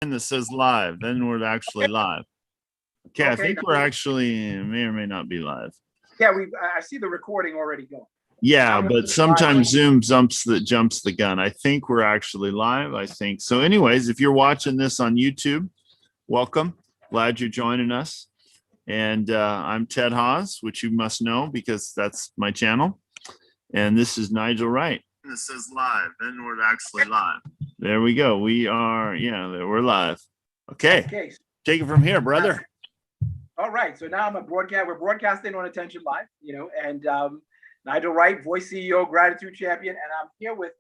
that says live, then we're actually live. Okay, I Okay. think we're actually may or may not be live. Yeah, I see the recording already going. Yeah, but sometimes Zoom jumps the gun. I think we're actually live. I think so. Anyways, if you're watching this on YouTube, welcome. Glad you're joining us. And I'm Ted Hahs, which you must know because that's my channel. And this is Nigel Wright. It says live, then we're actually live. There we go. We are, we're live. Okay. Take it from here, brother. All right. So now we're broadcasting on Attention Live, and Nigel Wright, Voice CEO, Gratitude Champion, and I'm here with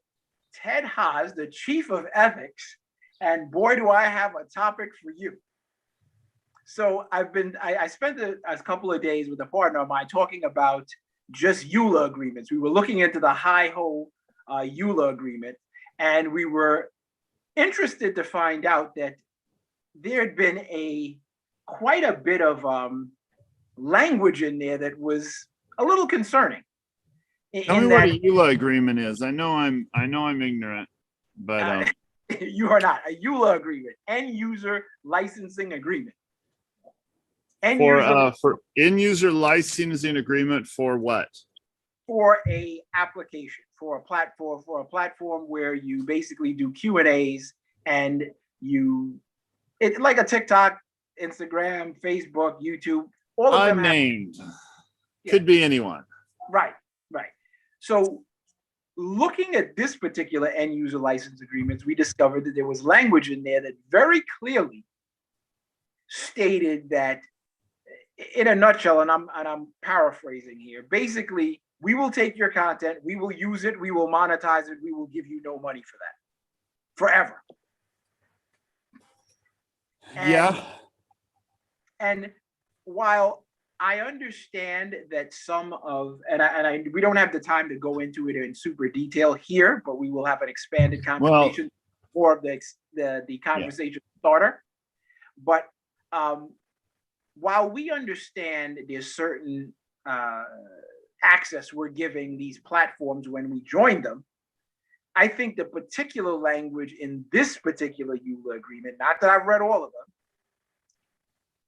Ted Hahs, the Chief of Ethics. And boy, do I have a topic for you. So I spent a couple of days with a partner of mine talking about just EULA agreements. We were looking into the Hi-Ho EULA agreement, and we were interested to find out that there had been quite a bit of language in there that was a little concerning. Tell me what a EULA agreement is. I know I'm ignorant, but you are not. A EULA agreement, end user licensing agreement. For end user licensing agreement for what? For a application, for a platform where you basically do Q&As and it's like a TikTok, Instagram, Facebook, YouTube, all of them unnamed. Could be anyone. Right. So looking at this particular end user license agreements, we discovered that there was language in there that very clearly stated that, in a nutshell, and I'm paraphrasing here, basically, we will take your content, we will use it, we will monetize it, we will give you no money for that forever. And while I understand that we don't have the time to go into it in super detail here, but we will have an expanded conversation for the conversation starter. But while we understand there's certain access we're giving these platforms when we join them, I think the particular language in this particular EULA agreement, not that I've read all of them,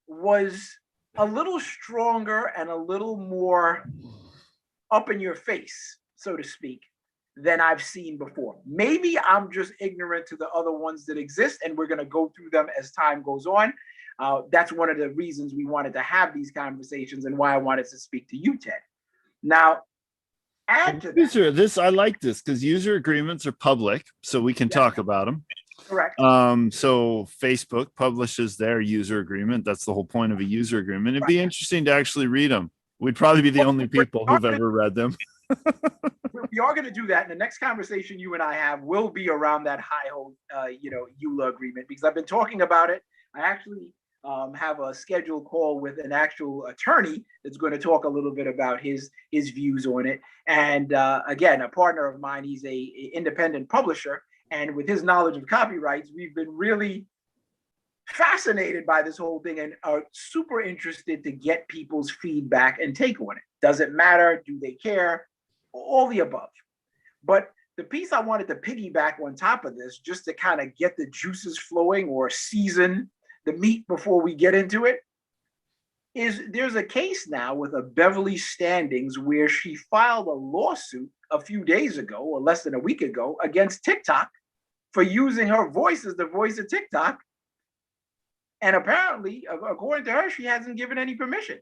was a little stronger and a little more up in your face, so to speak, than I've seen before. Maybe I'm just ignorant to the other ones that exist, and we're going to go through them as time goes on. That's one of the reasons we wanted to have these conversations and why I wanted to speak to you, Ted. Now, add to that. I like this because user agreements are public, so we can talk about them. Correct. So Facebook publishes their user agreement. That's the whole point of a user agreement. It'd be interesting to actually read them. We'd probably be the only people who've ever read them. We are going to do that. And the next conversation you and I have will be around that Hi-Ho, EULA agreement, because I've been talking about it. I actually have a scheduled call with an actual attorney that's going to talk a little bit about his views on it. And again, a partner of mine, he's a independent publisher. And with his knowledge of copyrights, we've been really fascinated by this whole thing and are super interested to get people's feedback and take on it. Does it matter? Do they care? All the above. But the piece I wanted to piggyback on top of this, just to kind of get the juices flowing or season the meat before we get into it, is there's a case now with a Beverly Standings where she filed a lawsuit a few days ago or less than a week ago against TikTok for using her voice as the voice of TikTok. And apparently, according to her, she hasn't given any permission.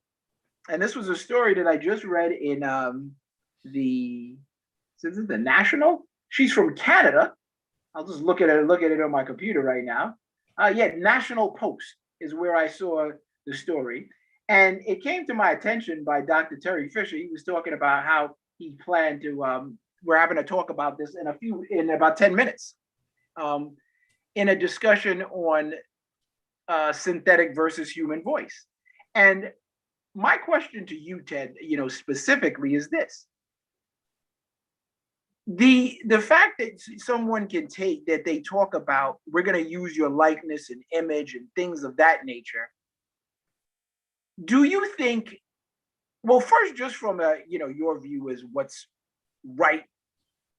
And this was a story that I just read in the National. She's from Canada. I'll just look at it on my computer right now. National Post is where I saw the story. And it came to my attention by Dr. Terry Fisher. He was talking about how he planned to, we're having a talk about this in about 10 minutes. In a discussion on synthetic versus human voice. And my question to you, Ted, specifically is this. The fact that someone can they talk about, we're going to use your likeness and image and things of that nature. Do you think, well, first, just from your view is what's right,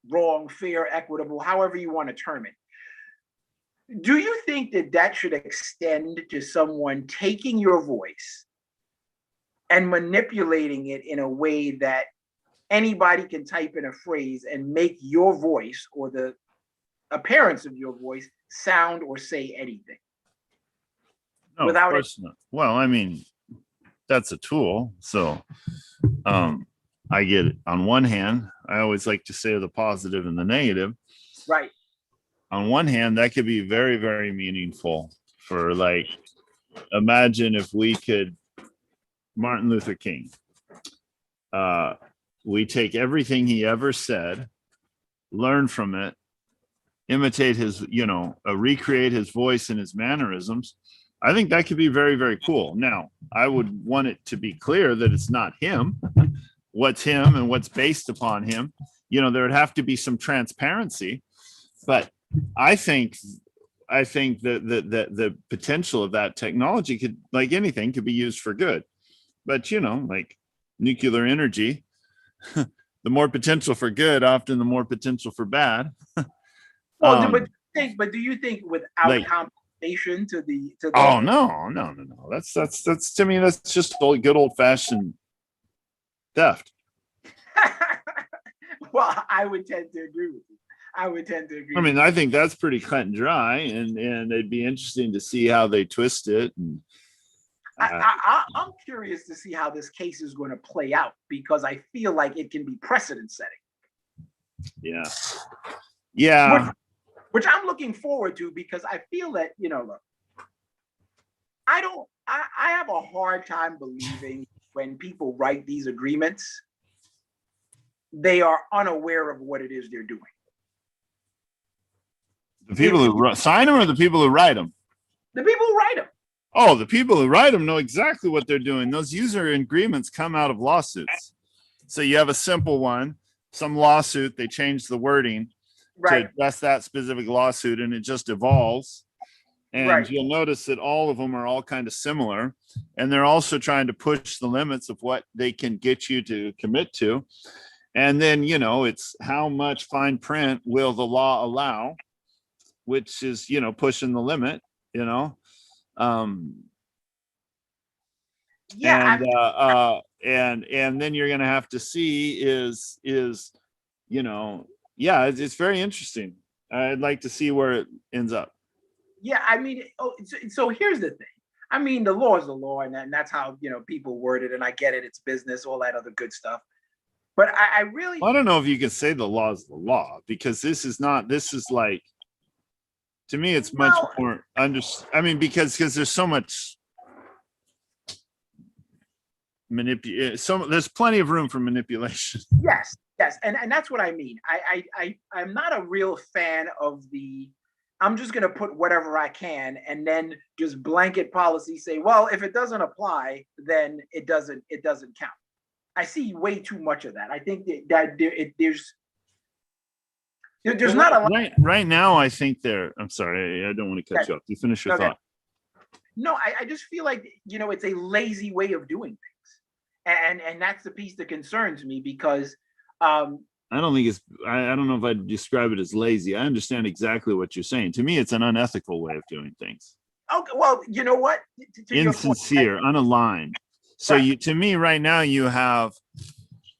wrong, fair, equitable, however you want to term it. Do you think that that should extend to someone taking your voice and manipulating it in a way that anybody can type in a phrase and make your voice or the appearance of your voice sound or say anything? No, Without of course not. Well, I mean, that's a tool. So I get it. On one hand, I always like to say the positive and the negative. Right. On one hand, that could be very, very meaningful for, like, imagine if we could, Martin Luther King, we take everything he ever said, learn from it, imitate his, recreate his voice and his mannerisms. I think that could be very, very cool. Now, I would want it to be clear that it's not him, what's him and what's based upon him. There would have to be some transparency, but I think that the potential of that technology could, like anything, could be used for good. But like nuclear energy, the more potential for good, often the more potential for bad. Well, but do you think without like, compensation to the oh no. That's to me, that's just good old fashioned theft. Well, I would tend to agree with you. I mean, I think that's pretty cut and dry, and it'd be interesting to see how they twist it. And I'm curious to see how this case is going to play out, because I feel like it can be precedent setting. Yeah. Which I'm looking forward to, because I feel that, look, I have a hard time believing when people write these agreements, they are unaware of what it is they're doing. The people who sign them, or the people who write them? The people who write them. Oh, the people who write them know exactly what they're doing. Those user agreements come out of lawsuits. So you have a simple one, some lawsuit, they change the wording to address that specific lawsuit, and it just evolves. And you'll notice that all of them are all kind of similar, and they're also trying to push the limits of what they can get you to commit to. And then, it's how much fine print will the law allow, which is, pushing the limit, and then you're going to have to see is it's very interesting. I'd like to see where it ends up. Yeah, I mean, so here's the thing. I mean, the law is the law, and that's how, people word it, and I get it. It's business, all that other good stuff. But I really... Well, I don't know if you can say the law is the law, because this is like, to me, it's much more because there's so much there's plenty of room for manipulation. Yes. And that's what I mean. I'm not a real fan of I'm just going to put whatever I can and then just blanket policy say, well, if it doesn't apply, then it doesn't count. I see way too much of that. I think there's not a lot. Right now, I think I'm sorry, I don't want to cut you off. You finish your thought. No, I just feel like, it's a lazy way of doing things. And that's the piece that concerns me, because I don't know if I'd describe it as lazy. I understand exactly what you're saying. To me, it's an unethical way of doing things. Okay, well, you know what? Insincere, unaligned. So to me right now, you have,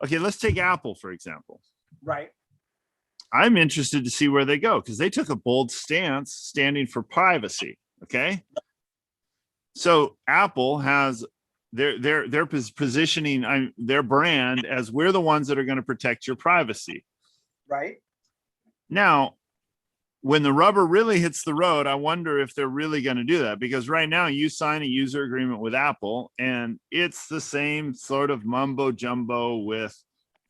okay, let's take Apple, for example. Right. I'm interested to see where they go, because they took a bold stance standing for privacy. Okay. So Apple has they're positioning their brand as, we're the ones that are going to protect your privacy. Right. Now, when the rubber really hits the road, I wonder if they're really going to do that, because right now you sign a user agreement with Apple, and it's the same sort of mumbo jumbo with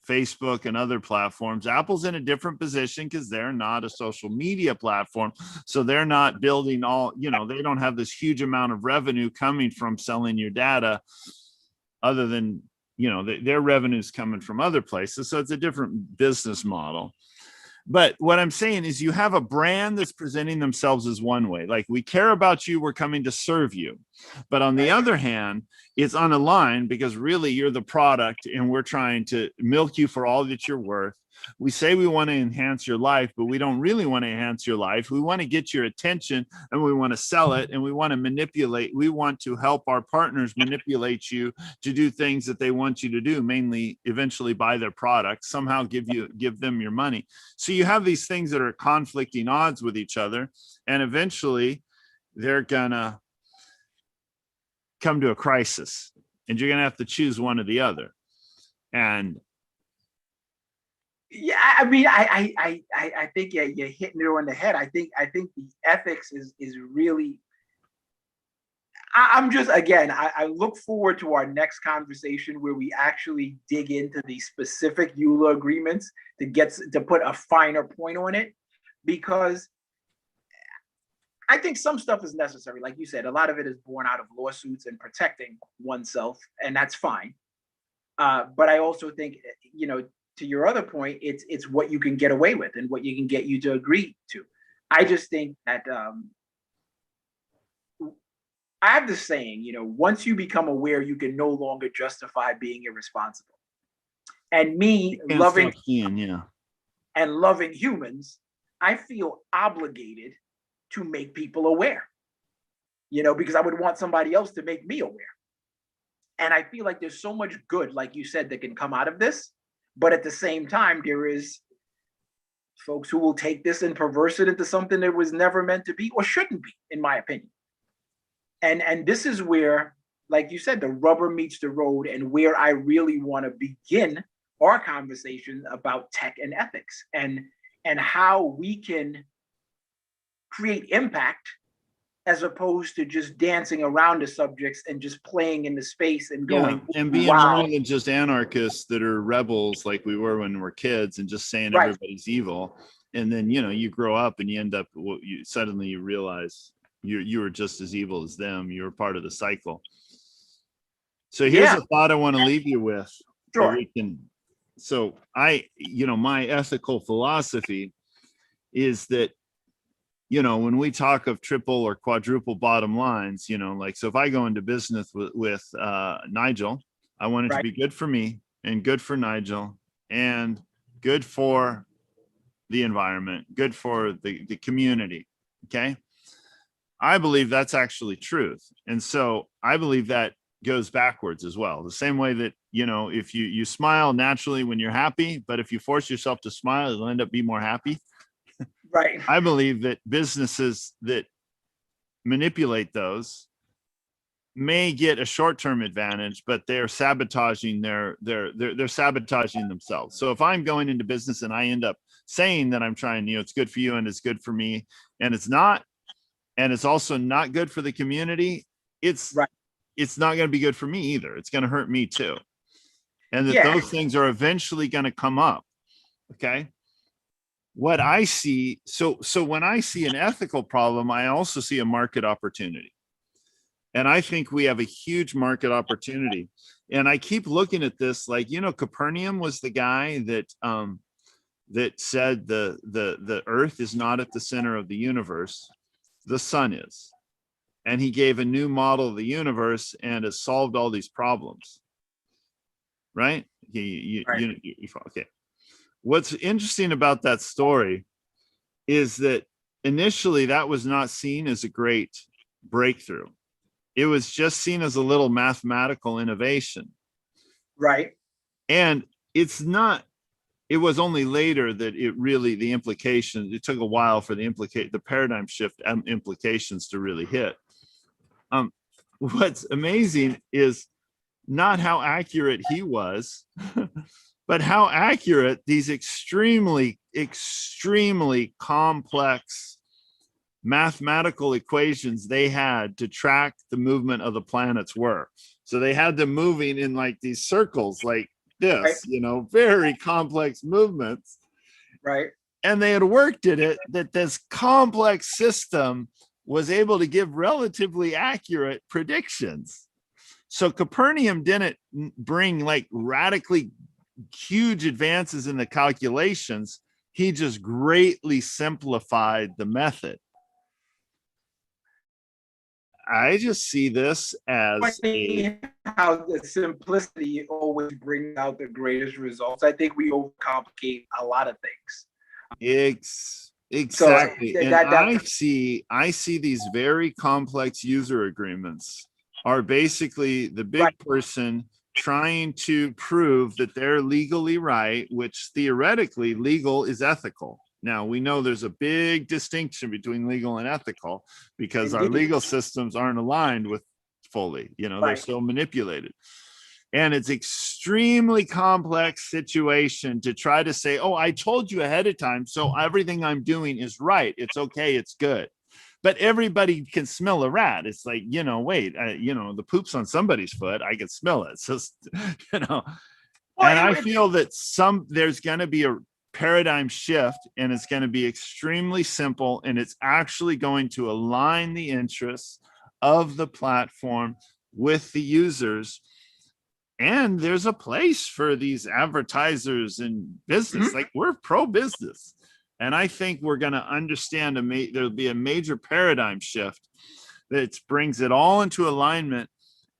Facebook and other platforms. Apple's in a different position because they're not a social media platform. So they're not building they don't have this huge amount of revenue coming from selling your data, other than, their revenue's coming from other places. So it's a different business model. But what I'm saying is, you have a brand that's presenting themselves as one way, like, we care about you, we're coming to serve you. But on the other hand, it's unaligned, because really you're the product, and we're trying to milk you for all that you're worth. we say we want to enhance your life, but we don't really want to enhance your life. We want to get your attention and we want to sell it and we want to manipulate. We want to help our partners manipulate you to do things that they want you to do, mainly eventually buy their product, somehow give them your money. So you have these things that are conflicting odds with each other, and eventually they're gonna come to a crisis and you're gonna have to choose one or the other. And yeah, I mean, I think you're hitting it on the head. I think the ethics is really. I'm just, again, I look forward to our next conversation where we actually dig into the specific EULA agreements to put a finer point on it, because I think some stuff is necessary. Like you said, a lot of it is born out of lawsuits and protecting oneself, and that's fine. But I also think, to your other point, it's what you can get away with and what you can get you to agree to. I just think that I have this saying, once you become aware, you can no longer justify being irresponsible. And me loving and loving humans, I feel obligated to make people aware, because I would want somebody else to make me aware. And I feel like there's so much good, like you said, that can come out of this. But at the same time, there is folks who will take this and perverse it into something that was never meant to be or shouldn't be, in my opinion. And this is where, like you said, the rubber meets the road, and where I really want to begin our conversation about tech and ethics and how we can create impact as opposed to just dancing around the subjects and just playing in the space and going, and being more than just anarchists that are rebels like we were when we were kids and just saying everybody's evil. And then, you grow up and you end up, suddenly you realize you were just as evil as them. You were part of the cycle. So here's a thought I want to leave you with. Sure. So my ethical philosophy is that, when we talk of triple or quadruple bottom lines, so if I go into business with Nigel, I want it to be good for me and good for Nigel and good for the environment, good for the community. Okay. I believe that's actually truth. And so I believe that goes backwards as well. The same way that, if you smile naturally when you're happy, but if you force yourself to smile, you'll end up being more happy. Right. I believe that businesses that manipulate those may get a short-term advantage, but they're sabotaging they're sabotaging themselves. So if I'm going into business and I end up saying that I'm trying, it's good for you and it's good for me, and it's not, and it's also not good for the community, it's not going to be good for me either. It's going to hurt me too. And that those things are eventually going to come up. Okay. What I see, so when I see an ethical problem, I also see a market opportunity. And I think we have a huge market opportunity. And I keep looking at this like, Copernicus was the guy that said the earth is not at the center of the universe, the sun is. And he gave a new model of the universe and has solved all these problems. Right? Okay. What's interesting about that story is that initially that was not seen as a great breakthrough. It was just seen as a little mathematical innovation. Right. And it was only later that it took a while for the paradigm shift implications to really hit. What's amazing is not how accurate he was, but how accurate these extremely, extremely complex mathematical equations they had to track the movement of the planets were. So they had them moving in like these circles like this, very complex movements. Right. And they had worked at it that this complex system was able to give relatively accurate predictions. So Copernicus didn't bring like radically huge advances in the calculations. He just greatly simplified the method. I just see this as funny how the simplicity always brings out the greatest results. I think we overcomplicate a lot of things. exactly. So And I see these very complex user agreements are basically the big right, person trying to prove that they're legally right, which theoretically legal is ethical. Now, we know there's a big distinction between legal and ethical because our indeed, legal systems aren't aligned with fully, they're right, still manipulated. And it's extremely complex situation to try to say, oh, I told you ahead of time, so everything I'm doing is right. It's okay. It's good. But everybody can smell a rat. It's like, wait, the poop's on somebody's foot. I can smell it. So, you know, and I well, feel that there's going to be a paradigm shift, and it's going to be extremely simple, and it's actually going to align the interests of the platform with the users. And there's a place for these advertisers in business. mhm. Like, we're pro business. And I think we're going to understand there'll be a major paradigm shift that brings it all into alignment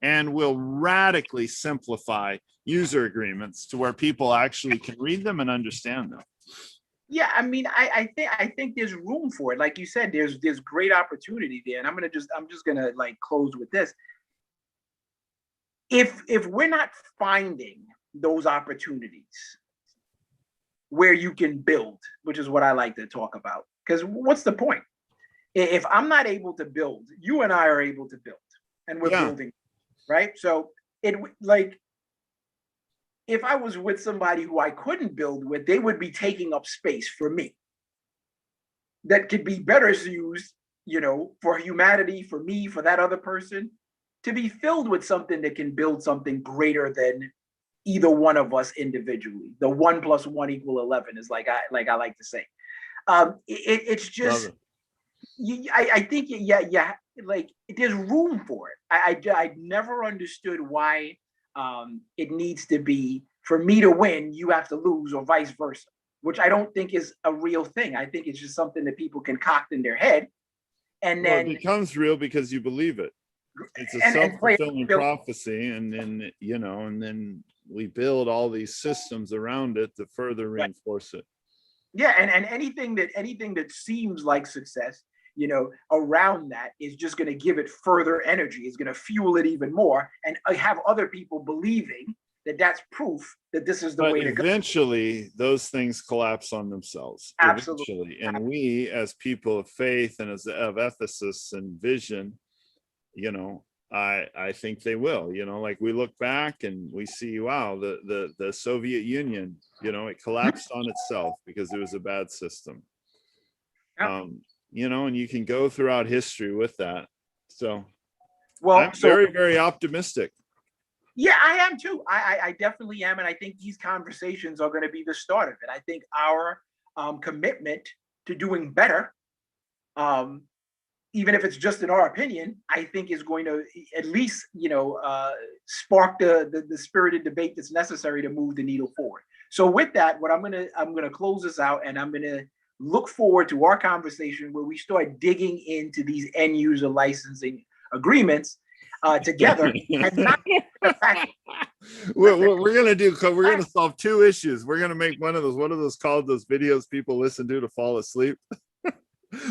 and will radically simplify user agreements to where people actually can read them and understand them. Yeah, I mean, I think there's room for it. Like you said, there's great opportunity there. And I'm just gonna like close with this. If we're not finding those opportunities where you can build, which is what I like to talk about, because what's the point? If I'm not able to build, you and I are able to build, and we're Yeah. building, right? So it like if I was with somebody who I couldn't build with, they would be taking up space for me that could be better used, for humanity, for me, for that other person, to be filled with something that can build something greater than either one of us individually. The 1 + 1 = 11 is like I like to say. It's just I think yeah, like there's room for it. I never understood why it needs to be for me to win, you have to lose, or vice versa, which I don't think is a real thing. I think it's just something that people concoct in their head, and Well, it then becomes real because you believe it. It's a and play. self-fulfilling prophecy. And then, and then we build all these systems around it to further Right. reinforce it. Yeah, and anything that seems like success, around that is just going to give it further energy. Is going to fuel it even more, and have other people believing that that's proof that this is the But way to go. eventually those things collapse on themselves. Absolutely. Eventually. And we, as people of faith and as of ethicists and vision, I think they will. Like, we look back and we see, wow, the Soviet Union, it collapsed on itself because it was a bad system. Yeah. And you can go throughout history with that. So Well, I'm very, very optimistic. yeah, I am too. I definitely am, and I think these conversations are going to be the start of it. I think our commitment to doing better, even if it's just in our opinion, I think is going to at least spark the spirited debate that's necessary to move the needle forward. So with that, what I'm gonna close this out, and I'm gonna look forward to our conversation where we start digging into these end user licensing agreements together, and not we're gonna solve two issues. We're gonna make one of those called those videos people listen to fall asleep.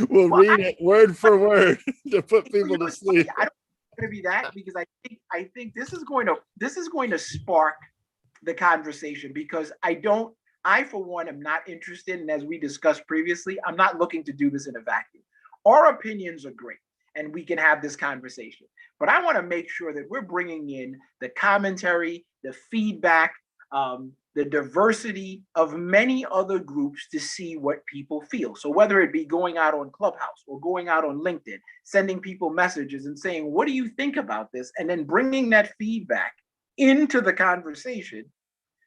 We'll read it word for word to put people to sleep. I don't want to be that, because I think this is going to spark the conversation, because I for one am not interested, and as we discussed previously, I'm not looking to do this in a vacuum. Our opinions are great, and we can have this conversation, but I want to make sure that we're bringing in the commentary, the feedback, the diversity of many other groups to see what people feel. So whether it be going out on Clubhouse or going out on LinkedIn, sending people messages and saying, what do you think about this? And then bringing that feedback into the conversation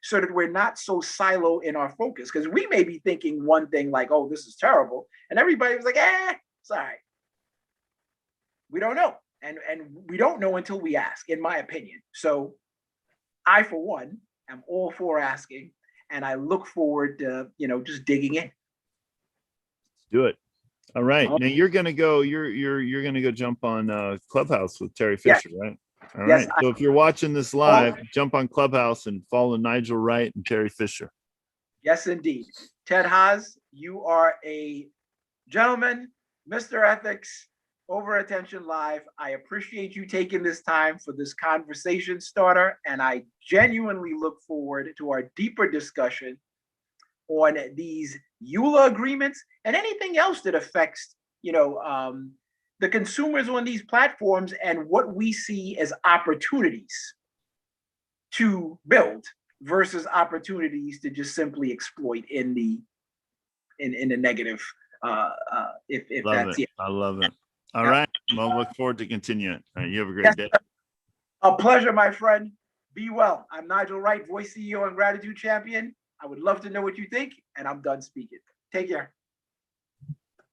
so that we're not so silo in our focus. Because we may be thinking one thing like, oh, this is terrible. And everybody was like, it's all right. We don't know. And we don't know until we ask, in my opinion. So I, for one, am all for asking, and I look forward to just digging in. Do it. All right. Now you're gonna go. You're gonna go jump on Clubhouse with Terry Yes. Fisher, right? All Yes, right. So if you're watching this live, jump on Clubhouse and follow Nigel Wright and Terry Fisher. Yes, indeed. Ted Hahs, you are a gentleman, Mr. Ethics, Over Attention Live. I appreciate you taking this time for this conversation starter, and I genuinely look forward to our deeper discussion on these EULA agreements and anything else that affects, the consumers on these platforms and what we see as opportunities to build versus opportunities to just simply exploit in the negative. If Love that's it. it. I love it. All right. Well, look forward to continuing. All right, you have a great Yes, day. a pleasure, my friend. Be well. I'm Nigel Wright, Voice CEO and Gratitude Champion. I would love to know what you think, and I'm done speaking. Take care.